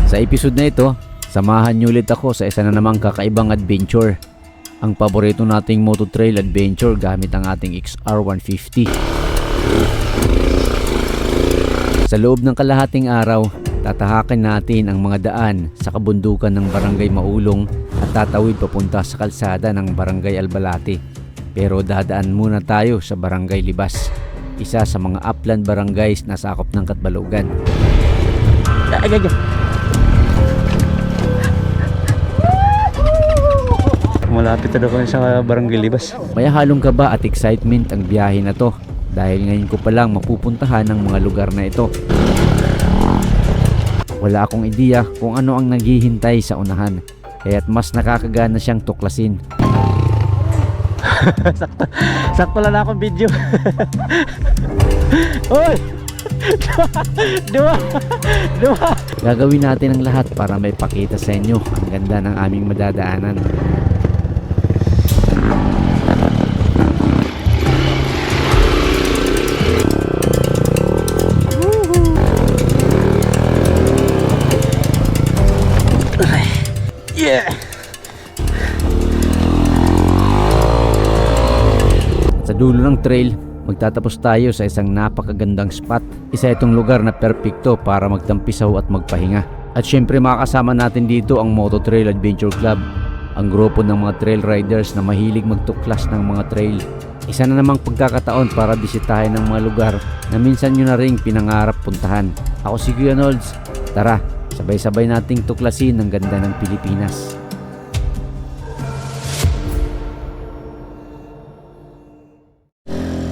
Sa episode na ito, samahan niyo ulit ako sa isa na namang kakaibang adventure. Ang paborito nating moto trail adventure gamit ang ating XR150. Sa loob ng kalahating araw, tatahakin natin ang mga daan sa kabundukan ng Barangay Maulong at tatawid papunta sa kalsada ng Barangay Albalate. Pero dadaan muna tayo sa Barangay Libas, isa sa mga upland barangays na sakop ng Catbalogan. Malapit na kami sa Barangay Libas. May halong kaba at excitement ang biyahe na to dahil ngayon ko palang mapupuntahan ang mga lugar na ito. Wala akong ideya kung ano ang naghihintay sa unahan, kaya't mas nakakagana siyang tuklasin. sakto lang akong video. Oy! Dua! Gagawin natin ang lahat para may pakita sa inyo ang ganda ng aming madadaanan. Yeah! Sa dulo ng trail, magtatapos tayo sa isang napakagandang spot. Isa itong lugar na perpekto para magtampisaw at magpahinga. At syempre makakasama natin dito ang Moto Trail Adventure Club, ang grupo ng mga trail riders na mahilig magtuklas ng mga trail. Isa na namang pagkakataon para bisitahin ng mga lugar na minsan nyo na ring pinangarap puntahan. Ako si Kuya Nolds. Tara, sabay-sabay nating tuklasin ang ganda ng Pilipinas.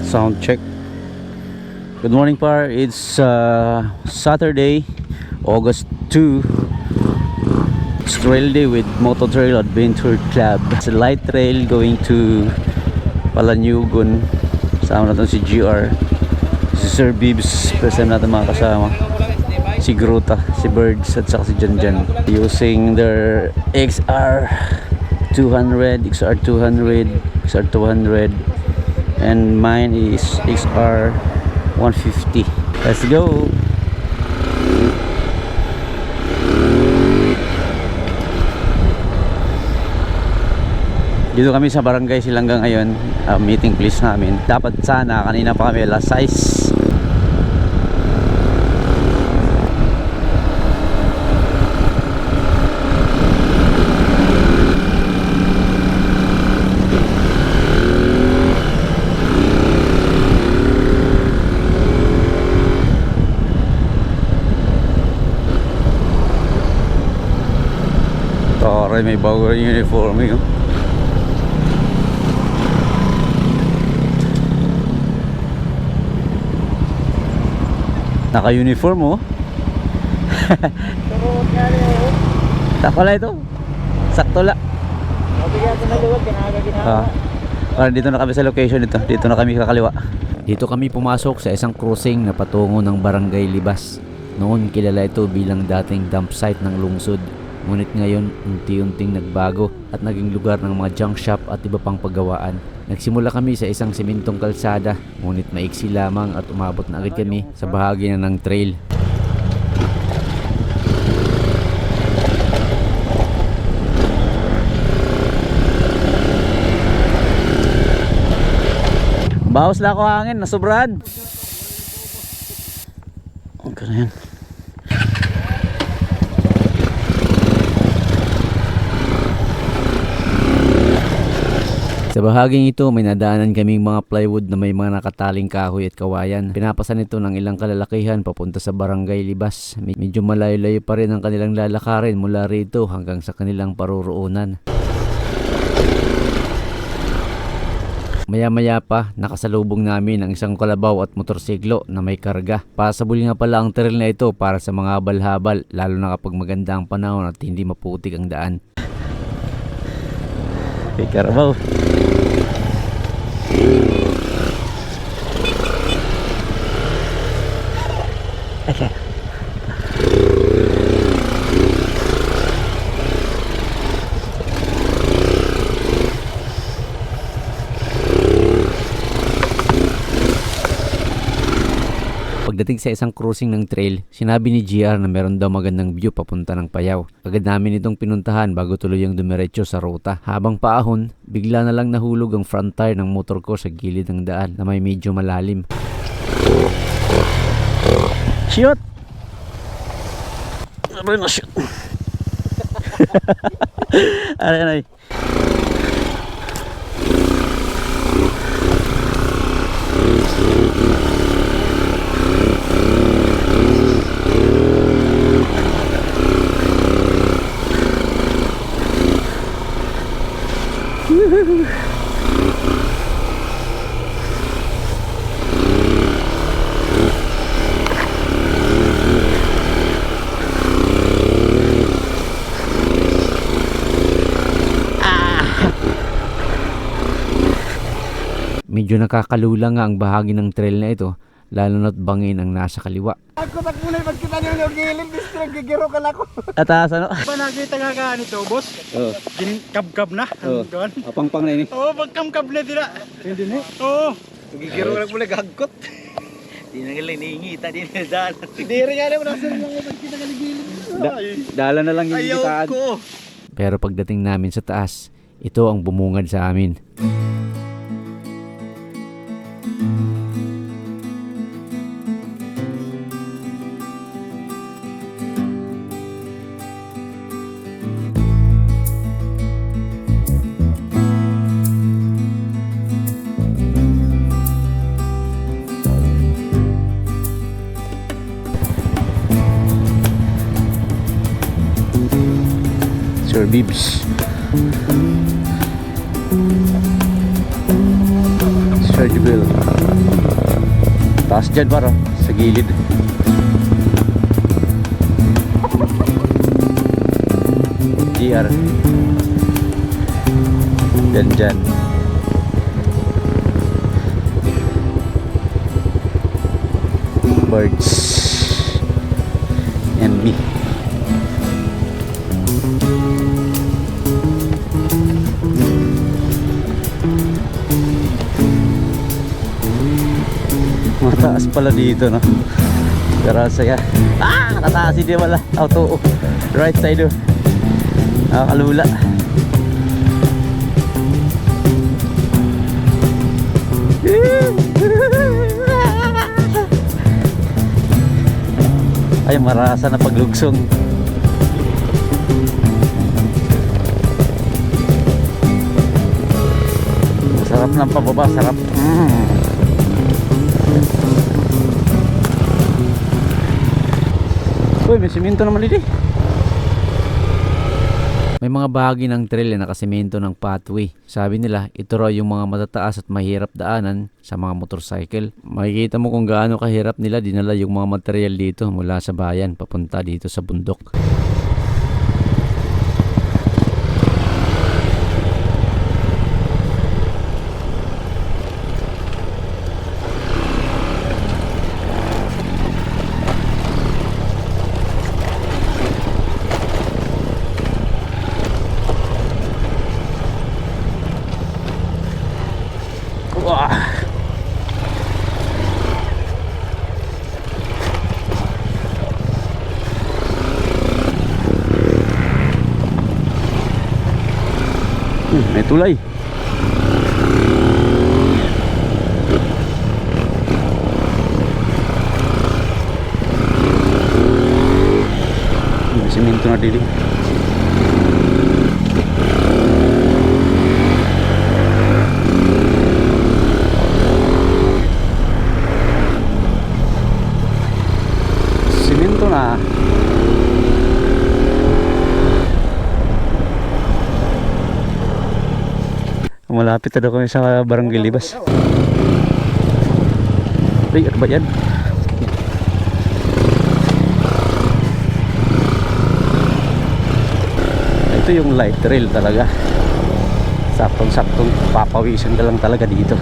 Sound check. Good morning par. It's Saturday, August 2. It's trail day with Moto Trail Adventure Club. It's a light trail going to Palanyugon. Kasama natin si GR, si Sir Bibs. First time natin mga kasama, si Gruta, si Birds at saka si Janjan, using their XR200, XR200, XR200, and mine is XR150. Let's go. Dito kami sa Barangay Silangga ngayon, meeting place namin. Dapat sana kanina pa kami alas 6. Tore, may bago rin uniform yun. Naka-uniform oh. Sakto lang ito. Sakto lang. Para dito na kami sa location ito. Dito na kami kakaliwa. Dito kami pumasok sa isang cruising na patungo ng Barangay Libas. Noon kilala ito bilang dating dump site ng lungsod. Ngunit ngayon unti-unting nagbago at naging lugar ng mga junk shop at iba pang paggawaan. Nagsimula kami sa isang simentong kalsada, ngunit maiksi lamang at umabot na agad kami sa bahagi na ng trail. Bawas lang ako hangin, nasubrahan. Okay na yan. Sa bahaging ito, may nadaanan kaming mga plywood na may mga nakataling kahoy at kawayan. Pinapasan ito ng ilang kalalakihan papunta sa Barangay Libas. Medyo malayo-layo pa rin ang kanilang lalakarin mula rito hanggang sa kanilang paruroonan. Maya-maya pa, nakasalubong namin ang isang kalabaw at motorsiklo na may karga. Pasabol nga pala ang trail na ito para sa mga habal-habal, lalo na kapag maganda ang panahon at hindi maputik ang daan. May karabaw. Okay. Pagdating Pagdating sa isang cruising ng trail, sinabi ni GR na meron daw magandang view papunta ng Payao. Agad namin itong pinuntahan bago tuluyang dumiretso sa ruta. Habang paahon, bigla na lang nahulog ang front tire ng motor ko sa gilid ng daan na may medyo malalim. Shoot! Aray na shoot! Aray. Medyo nakakalula nga ang bahagi ng trail na ito, lalo na't bangin ang nasa kaliwa. Ako takmulay pagkita niyo yung gilid, bis nagigiro ka lako. Ataas ano? Ba nakita nga ka nito, boss? Oo. Ginkab-kab na. Oo. Apang-pang na ini. Oo, pagkam-kab na dila. Hindi na. Oo. Nagigiro lang mula gagkot. Di na galing niingita din na dalan. Hindi rin nga naman nasa mga pagkita ka gilid. Dala na lang yung ayaw kitaan. ko. Pero pagdating namin sa taas, ito ang bumungad sa amin. Sir Bibs, Sir Jubil, taas dyan para sa gilid. GR dyan birds and me. Mataas pala dito, no? Pero saya. Nataas hindi wala. Auto. Right side, nakakalula. Ay, marasa na paglugsong. Sarap ng pababa, sarap. Uy, may simento naman dito. May mga bahagi ng trail na nakasemento ng pathway. Sabi nila, ito raw yung mga matataas at mahirap daanan sa mga motorcycle. Makikita mo kung gaano kahirap nila dinala yung mga material dito mula sa bayan papunta dito sa bundok. May tulay. May simento na dili. Simento na. Malapit na kami sa Barangay Libas. Ay, ano ba yan? Ito yung light trail talaga. Saktong-saktong papawisan ka lang talaga dito.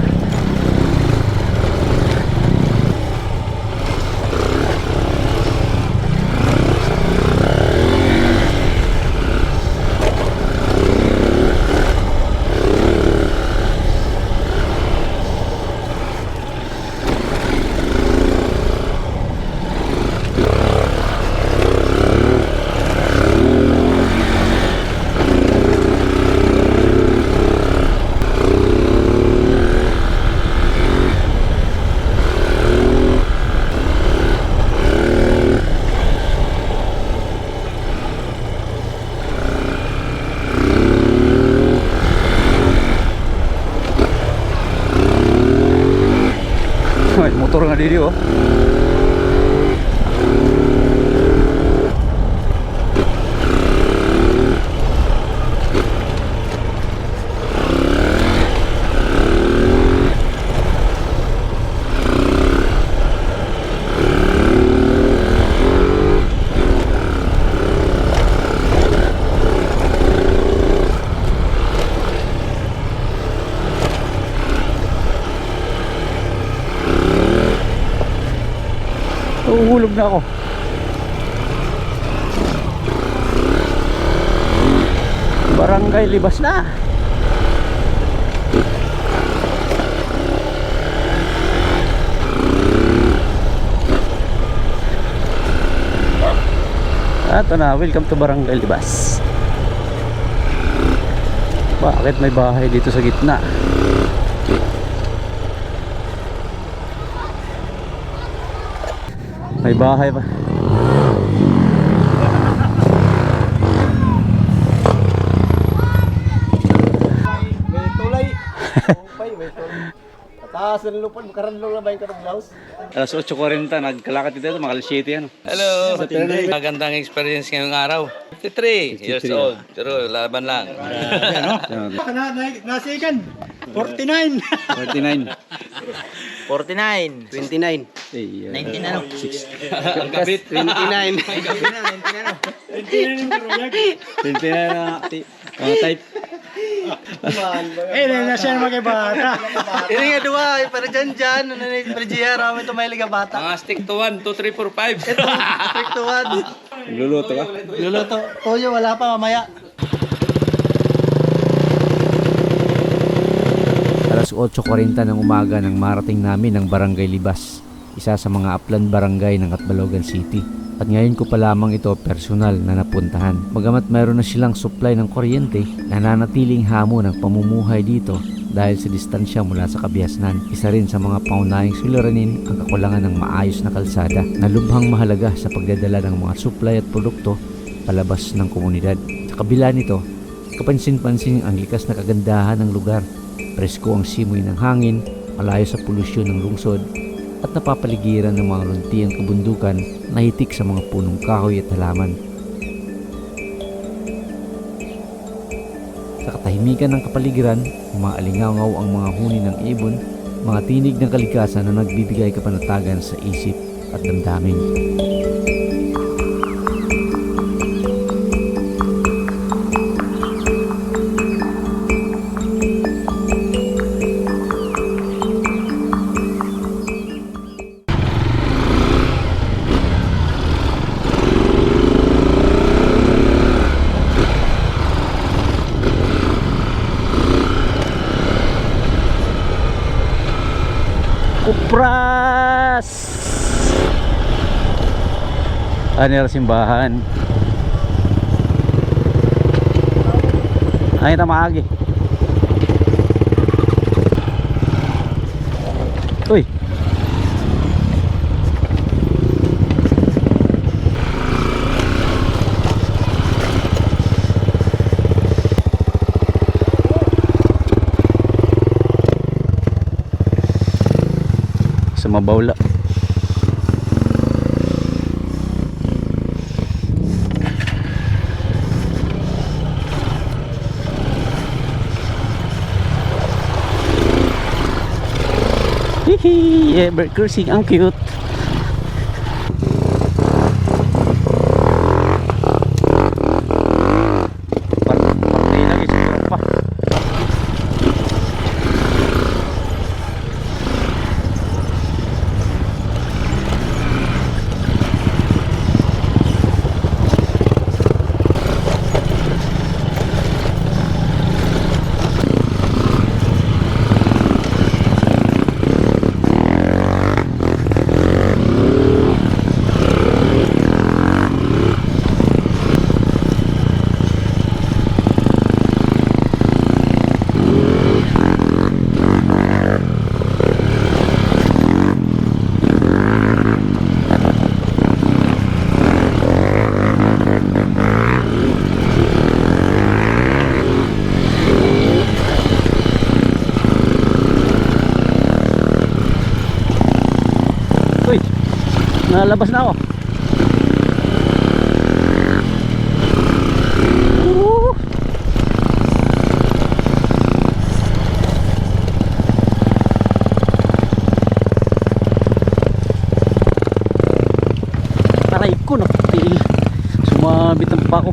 May motor nga dito oh. Uhulog na ako. Barangay Libas na. Ito na, welcome to Barangay Libas. Bakit may bahay dito sa gitna? May bahay pa. May tulay. May tulay. Taas ng lupan, makarandong na ba yung karaglaos? Alas 8:40 nagkalakad dito mga alas 7 ano. Hello, magandang experience ngayong araw. 53 years old, pero laban lang. Nasikan. 49. 49. 49. 29. 19 ano? Ang kabit. 29. 29 na type. Nasyan mga bata. Ini nga dua, para dyan, para dyan, rami ito may liga bata. Mga stick to 1, 2, 3, 4, 5. Ito, stick to one. Luluto ka? Luluto. Toyo, wala pa mamaya. Alas 8:40 ng umaga nang marating namin ang Barangay Libas, isa sa mga upland barangay ng Catbalogan City. At ngayon ko pa lamang ito personal na napuntahan. Bagamat mayroon na silang supply ng kuryente, nananatiling hamon ang pamumuhay dito dahil sa distansya mula sa Kabiasnan. Isa rin sa mga pangunahing suliranin ang kakulangan ng maayos na kalsada na lubhang mahalaga sa pagdadala ng mga supply at produkto palabas ng komunidad. Sa kabila nito, kapansin-pansin ang likas na kagandahan ng lugar. Presko ang simoy ng hangin, malayo sa polusyon ng lungsod, at napapaligiran ng mga luntiang kabundukan na hitik sa mga punong kahoy at halaman. Sa katahimikan ng kapaligiran, umaalingaw ang mga huni ng ibon, mga tinig ng kalikasan na nagbibigay kapanatagan sa isip at damdamin. Kupras! Ano yung simbahan? Ay, tamagi. Uy! Sa Mabawla. Hihi, ever cruising, ang cute. Partay lagi sa tropa. lalabas na ako. Aray ko, nakutil. Sumabit ang pa ko.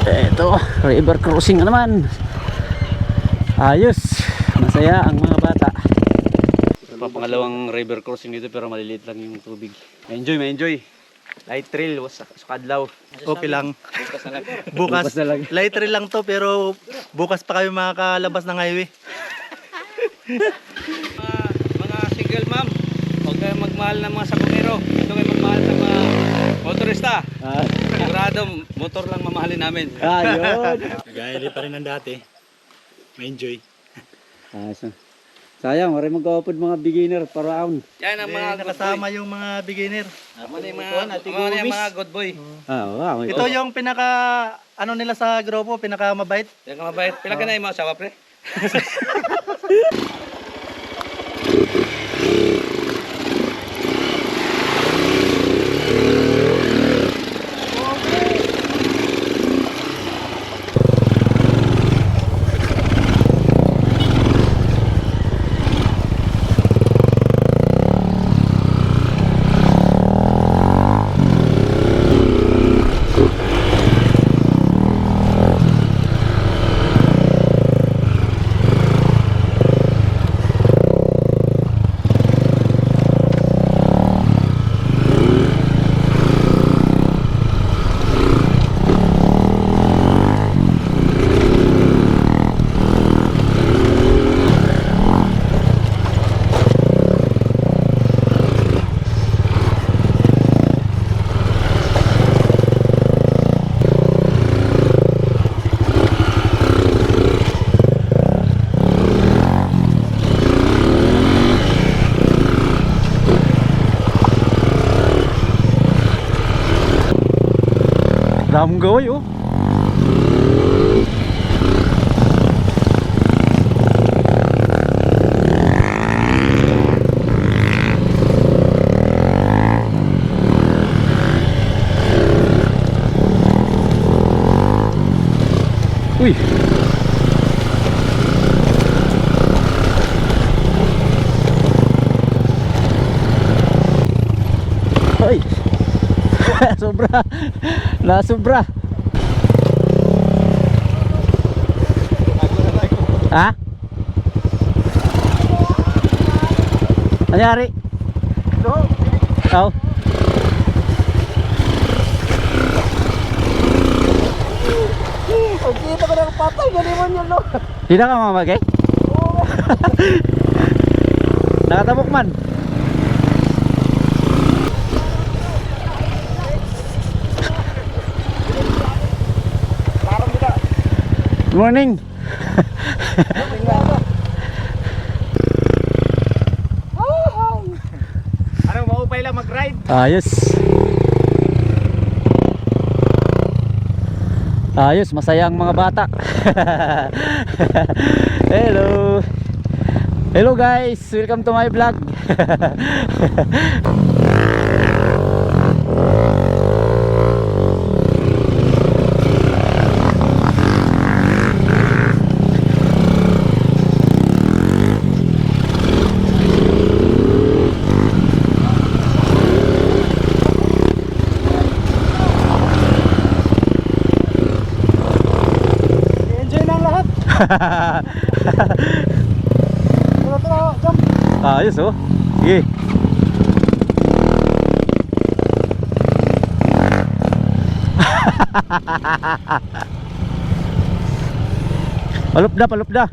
Eto, river crossing na naman. Ayos, masaya ang mga bata. Pangalawang river crossing dito pero maliliit lang yung tubig. Enjoy. Light trail sa Kadlaw. Okay lang. Bukas na lang. Bukas, Bukas na lang. light trail lang to pero bukas pa kami makakalabas ng highway. Mga single ma'am, huwag kayong magmahal ng mga sabongero. Ito kayo magmahal ng mga motorista. Sigurado, motor lang mamahalin namin. Ayun. Gaya pa rin ng dati. Ma-enjoy. Sayang, maraming mag-open mga beginner para aon. Yan ang mga good boy. Nakasama yung mga beginner. Ano yung mga good boy. Wow. Ito yung pinaka ano nila sa grupo, pinaka mabait. Yan ka mabait. Pila ka na yung mga asawa, pre? Daming gaway oh. Uy. Hoy. Sobra. Nasobra. Ha? Nangyari? Oh. Kita ko na patay, galiwan yun, no? Hindi na ka mamagay? Oo. Nakatabok man. Good morning. Ano, maupay lang mag-ride? Ayos. Ayos, masaya ang mga bata. Hello. Hello guys, welcome to my vlog. Ayos oh. Sige. Palupda.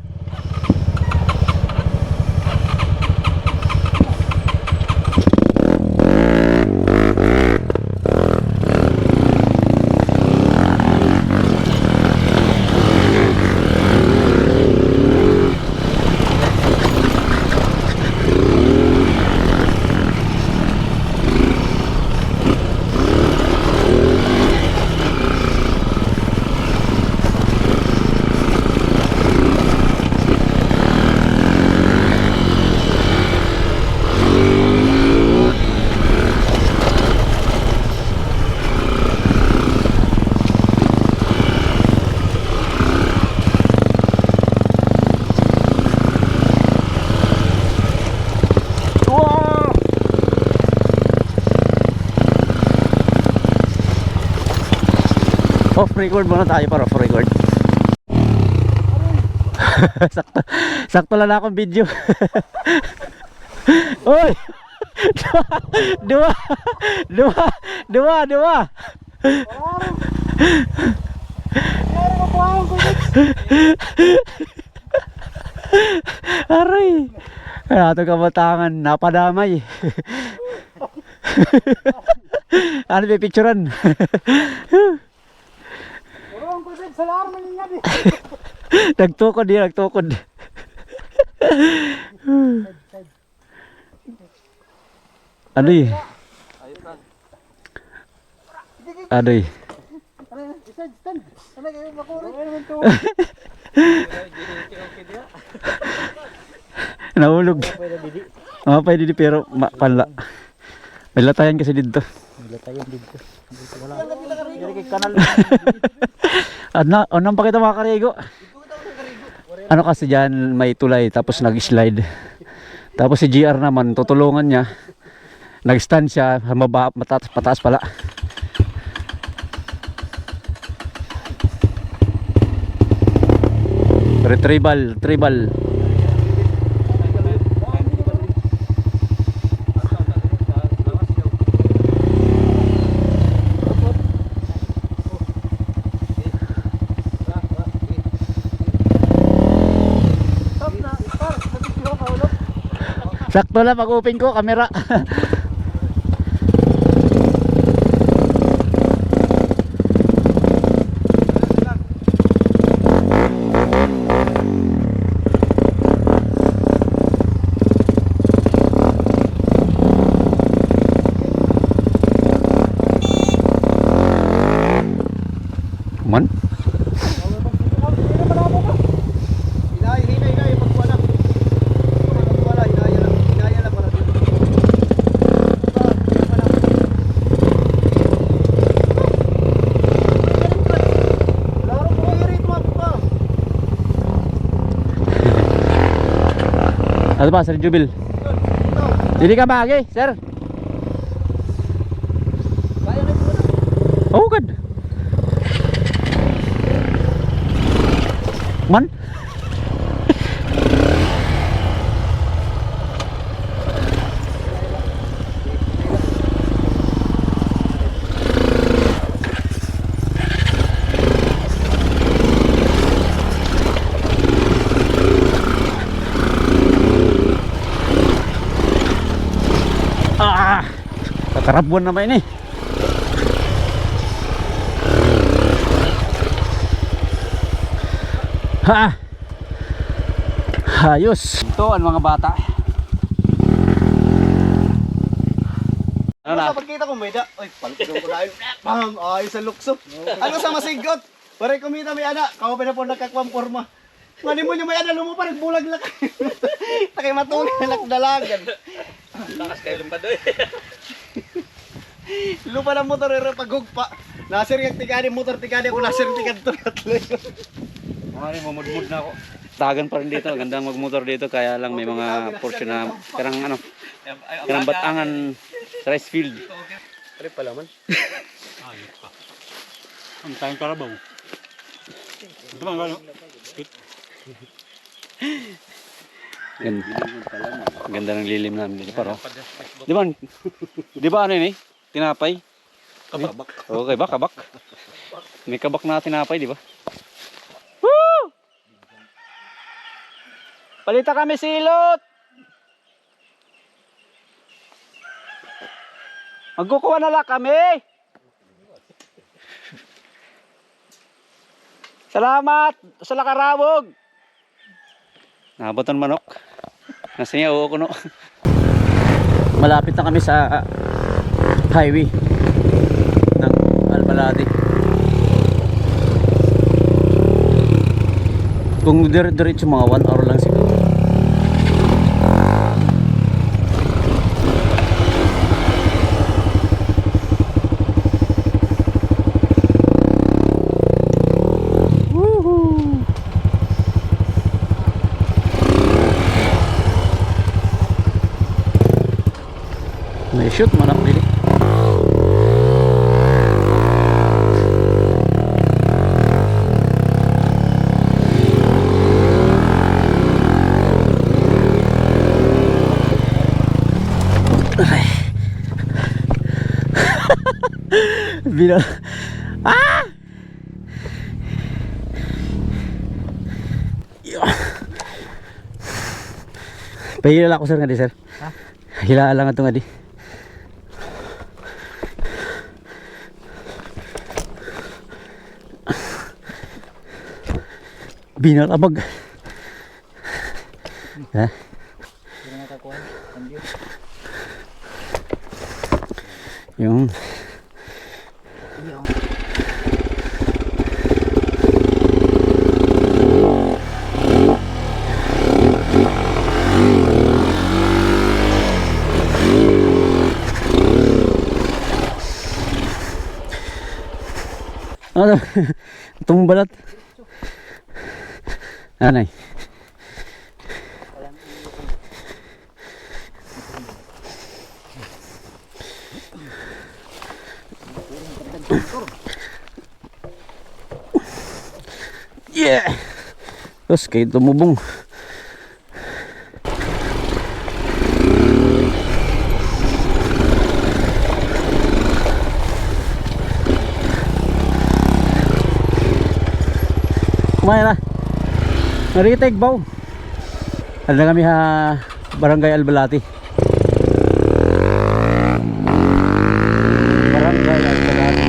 Off record muna tayo para off record. sakto lang akong video. Oy! Dua. Aray. Kaya ito kabatangan, napadamay. Ano ba picturean? Nagtukod. Aduh. Nahulog. Mapay didi pero pala. May latayan kasi dito. Anong pakita mga karego? Ano kasi dyan may tulay tapos nag-slide. Tapos si GR naman tutulungan niya. Nag-stand siya, pataas pala. Retrieval. Sakto lang pag-open ko, kamera. Man? Ano ba, Sir Jubil? Hindi ka bagay, sir? Oh, good. Man? Karabuan naman ini. Ayos. Ito ang mga bata. Ano na? Pagkita ko may da. Oy, palpidong ko na yun. Bang! Ayos ang lukso. Ano sa masigot? Pare kumita may ana. Kawa pa na po nagkakwang forma. Ngani mo niyo may ana lumo pa nagbulag lang. Takay matulog na dalagan. Takas kayo lumpa doy. Lupa ng motor ero pagugpa. Nasir yung tigani motor tigani ako nasir tigad to natlo. Mari mamudmud na ako. Tagan pa rin dito, gandang magmotor dito kaya lang may mga portion na karang batangan rice field. Pare pala man. Ayos pa. Ang tayong karabaw. Ito bang gano? Ganda ng lilim namin dito paro. Di ba ano yun eh? Tinapay? Kabak. Okay ba? Kabak? May kabak na tinapay, di ba? Woo! Palita kami silot! Magkukuha na lang kami! Salamat! Sa lakarawog! Nahabotan manok. Nasa niya uoko no. Malapit na kami sa highway ng Albalade. Kung diretso mga 1 hour lang siguro. May shoot manak dili. Bina... Ah! Pahila ako sir nga di sir. Ha? Hila lang ito nga di. Binalabag. Ha? Yung ano? Itong balat. Anay. Yeah. Terus kayak tumubong. Kumain na. Naritag baw. Ano na kami ha Barangay Albalati. Barangay Albalati.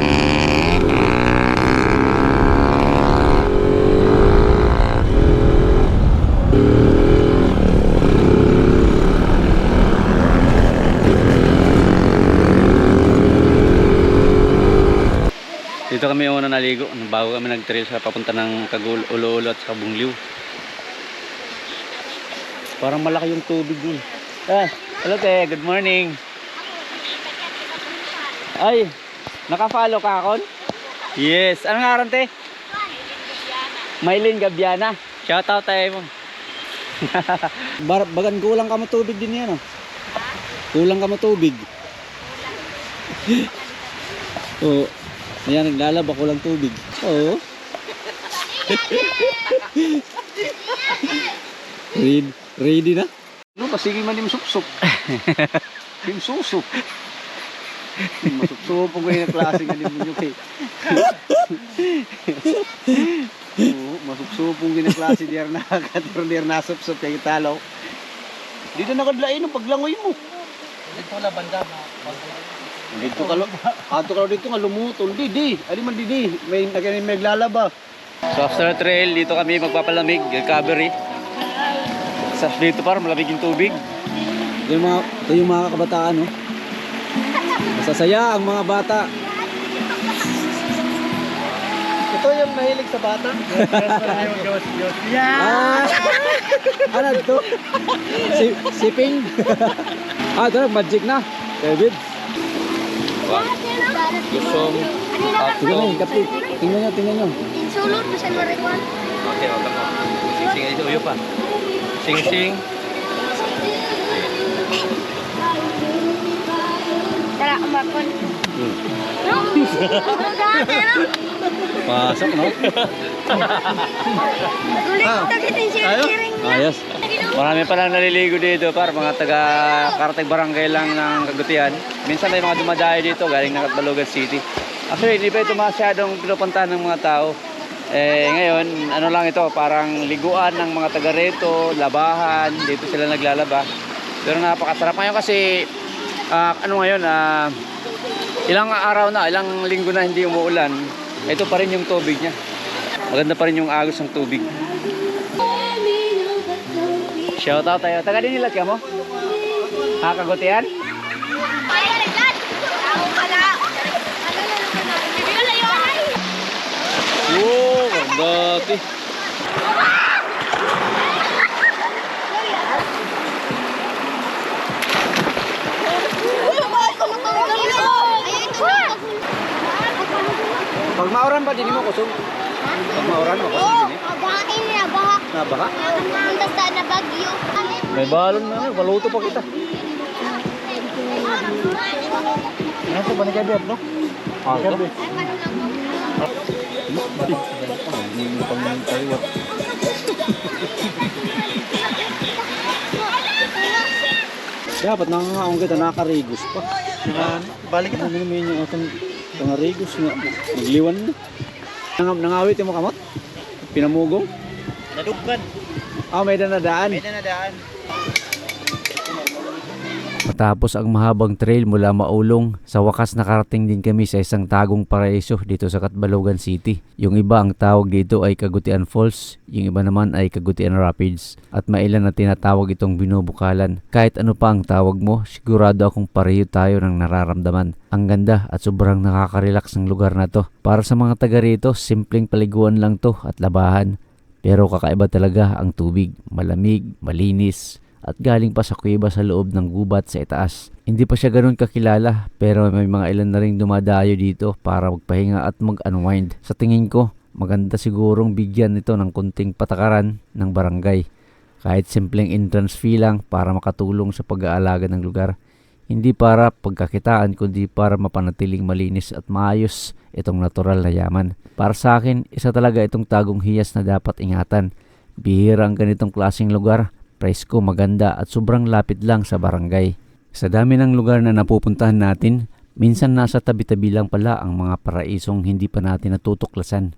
Dito kami una naligo bago kami nag-trail sa papunta ng Ulo-Ulo at sa Bungliw. Parang malaki yung tubig dun. Ah, hello te, good morning. Ay, naka-follow ka akon? Yes, ano nga ron te? Maylin Gabiana. Shout out tayo mo. Bagan kulang ka mo tubig din yan oh. Kulang ka mo tubig. Oh. Ayan, naglalaba ko lang tubig. Oo. Ready na? No, pasigi man yung sup-sup. Yung susup. Masup-sup po kayo na klase nga din mo nyo kay. Oo, masup-sup po kayo na klase diyan na katirnir na sup-sup kayo talo. Dito nakadlain ang paglangoy mo. Dito na banda. Dito ka lo. Ato ka dito nga lumutol. Di. Ali man di. May naglalaba. So after trail, dito kami magpapalamig, recovery. Sa dito para malamig yung tubig. Ito yung mga kabataan no. Masasaya ang mga bata. Ito yung mahilig sa bata. Ano to? Si Ping. Ito na, magic na. David. Gusong. Tingnan nyo. Insulot mo siya marikwan. Okay, okay mo. Sing-sing ito, uyo pa. Sing-sing. Tara, umakon. No? Dati, no? Pasok no? Ulit ko tagitin sharing na. Ayos. Marami pa lang naliligo dito para mga taga-Karatag Barangay lang ng Kagutian. Minsan may mga dumadayo dito galing ng Catbalogan City. Actually, hindi pa ito masyadong pinupuntahan ng mga tao. Ngayon, ano lang ito, parang liguan ng mga taga reto, labahan, dito sila naglalaba. Pero napakasarap ngayon kasi, ilang araw na, ilang linggo na hindi umuulan. Ito pa rin yung tubig niya. Maganda pa rin yung agos ng tubig. Shout out tayo. Taga din nila kaya mo? Ha, Kagutian? Ay, alagad! Ako pala! Wow, gagati. Pag mauran ba din mo kusog? Pag mauran mo kusog din. Again na bahak. Nabaka? Ang basta na bagyo. May balon na, baluto pa kita. Ano sa ba nagabiyab, no? Ah, ito. Dapat nangangaong kita, nakakarigos pa. Balik kita. Ano naman yung atong Pangarigos nga. Nagliwan na. Nangawit yung kamot? Pinamugong? Nadugkan. May danadaan. May nanadaan. Matapos ang mahabang trail mula Maulong, sa wakas nakarating din kami sa isang tagong paraiso dito sa Catbalogan City. Yung iba ang tawag dito ay Kagutian Falls, yung iba naman ay Kagutian Rapids. At mailan na tinatawag itong binubukalan. Kahit ano pa ang tawag mo, sigurado akong pareho tayo ng nararamdaman. Ang ganda at sobrang nakaka-relax ng lugar na to. Para sa mga taga rito, simpleng paliguan lang to at labahan. Pero kakaiba talaga ang tubig, malamig, malinis, at galing pa sa kuweba sa loob ng gubat sa itaas. Hindi pa siya ganoon kakilala pero may mga ilan na rin dumadayo dito para magpahinga at mag-unwind. Sa tingin ko, maganda sigurong bigyan nito ng kunting patakaran ng barangay. Kahit simpleng entrance fee lang para makatulong sa pag-aalaga ng lugar. Hindi para pagkakitaan kundi para mapanatiling malinis at maayos itong natural na yaman. Para sa akin, isa talaga itong tagong hiyas na dapat ingatan. Bihira ang ganitong klaseng lugar. Presko, maganda at sobrang lapit lang sa barangay. Sa dami ng lugar na napupuntahan natin, minsan nasa tabi-tabi lang pala ang mga paraisong hindi pa natin natutuklasan.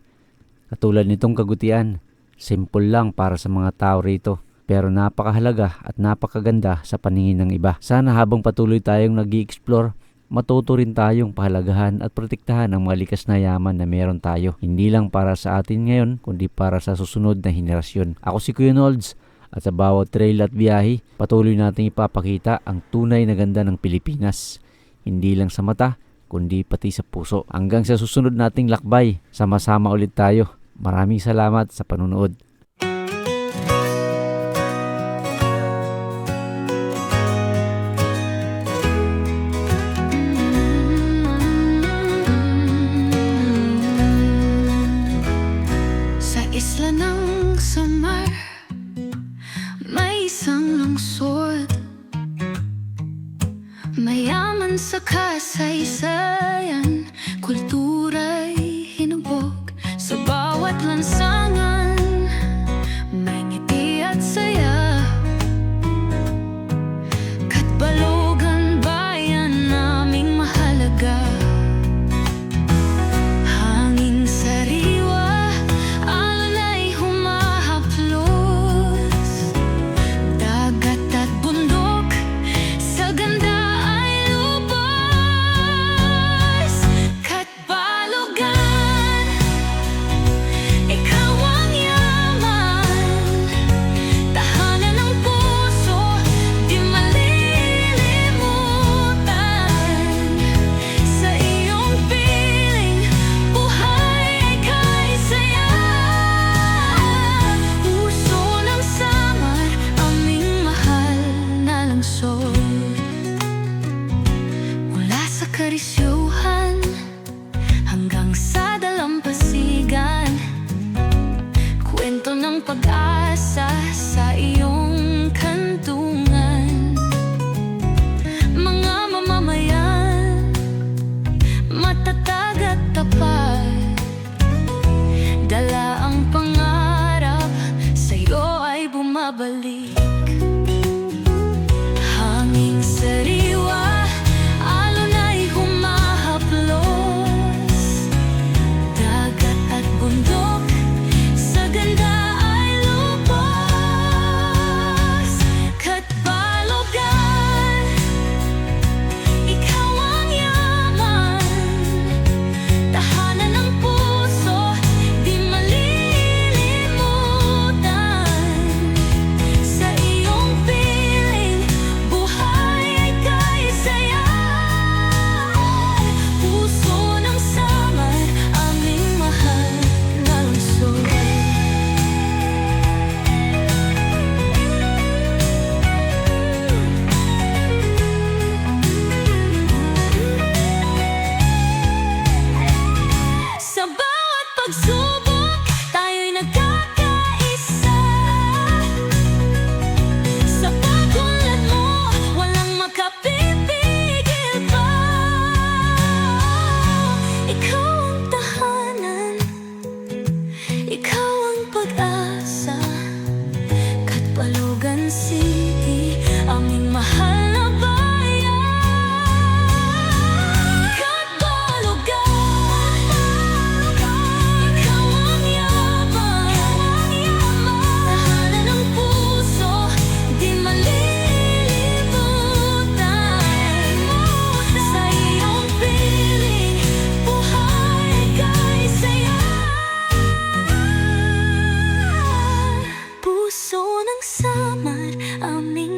Katulad nitong Kagutian, simple lang para sa mga tao rito, pero napakahalaga at napakaganda sa paningin ng iba. Sana habang patuloy tayong nag-i-explore, matuto rin tayong pahalagahan at protektahan ang mga likas na yaman na meron tayo. Hindi lang para sa atin ngayon, kundi para sa susunod na henerasyon. Ako si Kuya Nolds. At sa bawat trail at biyahe, patuloy nating ipapakita ang tunay na ganda ng Pilipinas. Hindi lang sa mata, kundi pati sa puso. Hanggang sa susunod nating lakbay, sama-sama ulit tayo. Maraming salamat sa panunood. Sa isla ng Samar, may isang lungsod, mayaman sa kasaysayan, kultura'y hinubog. Sa bawat lansangan, may ngiti at saya. Catbalogan, bayan naming mahalaga. Hanging sariwa, alon ay humahaplos. Dagat at bundok, sa ganda ay lubos. Catbalogan, ikaw ang yaman, tahanan ng puso, di malilimutan. Sa iyong piling, buhay ay kaisaya. Puso ng Samar, aming mahal na lungsod. Mula sa Karisyuhan hanggang sa dalampasigan, kwento ng pag-asa sa iyong kantungan. Mga mamamayan, matatag at tapat, dala ang pangarap, sa'yo ay bumabalik. Hanging sariwa, alon ay humahaplos. Dagat at bundok, sa ganda ay lubos. Catbalogan, ikaw ang yaman, tahanan ng puso, di malilimutan. Sa iyong piling, buhay ay kaisaya. Puso ng Samar, aming mahal na lungsod. Sa bawat pagsubok, tayo'y nagkakaisa. Sa pag-unlad mo, walang makapipigil pa. Ikaw ang tahanan, ikaw ang pag-asa. Catbalogan City, aming mahal na bayan. Catbalogan, samar aming